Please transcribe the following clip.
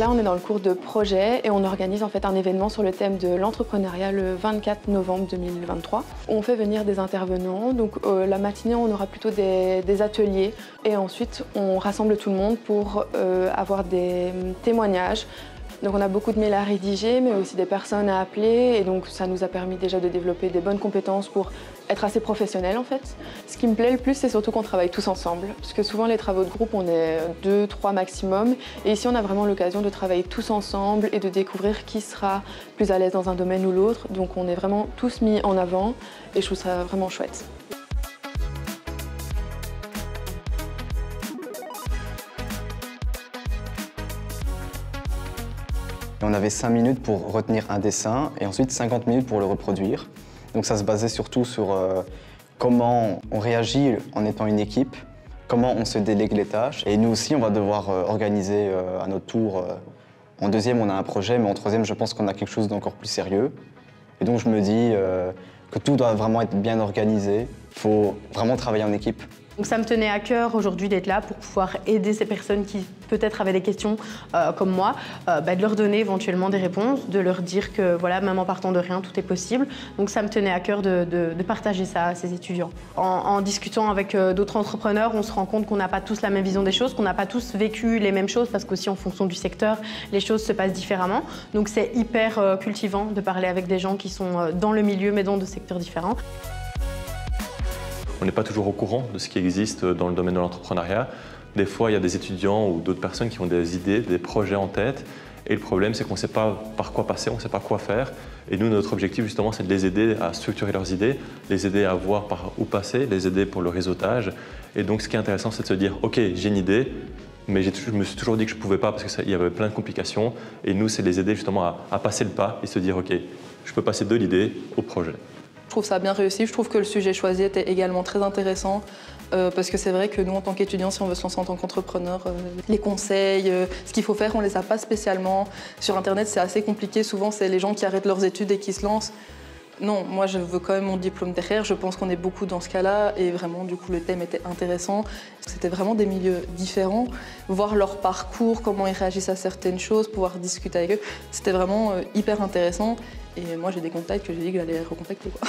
Là, on est dans le cours de projet et on organise en fait un événement sur le thème de l'entrepreneuriat le 24 novembre 2023. On fait venir des intervenants, donc la matinée, on aura plutôt des ateliers et ensuite, on rassemble tout le monde pour avoir des témoignages. Donc on a beaucoup de mails à rédiger, mais aussi des personnes à appeler, et donc ça nous a permis déjà de développer des bonnes compétences pour être assez professionnels en fait. Ce qui me plaît le plus, c'est surtout qu'on travaille tous ensemble, parce que souvent les travaux de groupe, on est 2, 3 maximum, et ici on a vraiment l'occasion de travailler tous ensemble et de découvrir qui sera plus à l'aise dans un domaine ou l'autre, donc on est vraiment tous mis en avant, et je trouve ça vraiment chouette. On avait 5 minutes pour retenir un dessin et ensuite 50 minutes pour le reproduire. Donc ça se basait surtout sur comment on réagit en étant une équipe, comment on se délègue les tâches. Et nous aussi, on va devoir organiser à notre tour. En deuxième, on a un projet, mais en troisième, je pense qu'on a quelque chose d'encore plus sérieux. Et donc je me dis que tout doit vraiment être bien organisé. Il faut vraiment travailler en équipe. Donc ça me tenait à cœur aujourd'hui d'être là pour pouvoir aider ces personnes qui peut-être avaient des questions comme moi, de leur donner éventuellement des réponses, de leur dire que voilà, même en partant de rien, tout est possible. Donc ça me tenait à cœur de partager ça à ces étudiants. En discutant avec d'autres entrepreneurs, on se rend compte qu'on n'a pas tous la même vision des choses, qu'on n'a pas tous vécu les mêmes choses, parce qu'aussi en fonction du secteur, les choses se passent différemment. Donc c'est hyper cultivant de parler avec des gens qui sont dans le milieu, mais dans deux secteurs différents. On n'est pas toujours au courant de ce qui existe dans le domaine de l'entrepreneuriat. Des fois, il y a des étudiants ou d'autres personnes qui ont des idées, des projets en tête. Et le problème, c'est qu'on ne sait pas par quoi passer, on ne sait pas quoi faire. Et nous, notre objectif, justement, c'est de les aider à structurer leurs idées, les aider à voir par où passer, les aider pour le réseautage. Et donc, ce qui est intéressant, c'est de se dire, OK, j'ai une idée, mais je me suis toujours dit que je ne pouvais pas parce qu'il y avait plein de complications. Et nous, c'est les aider justement à passer le pas et se dire, OK, je peux passer de l'idée au projet. Je trouve ça bien réussi, je trouve que le sujet choisi était également très intéressant parce que c'est vrai que nous, en tant qu'étudiants, si on veut se lancer en tant qu'entrepreneur, les conseils, ce qu'il faut faire, on ne les a pas spécialement. Sur Internet, c'est assez compliqué, souvent c'est les gens qui arrêtent leurs études et qui se lancent. Non, moi je veux quand même mon diplôme derrière, je pense qu'on est beaucoup dans ce cas-là et vraiment du coup le thème était intéressant. C'était vraiment des milieux différents, voir leur parcours, comment ils réagissent à certaines choses, pouvoir discuter avec eux, c'était vraiment hyper intéressant et moi j'ai des contacts que j'ai dit que j'allais recontacter, quoi.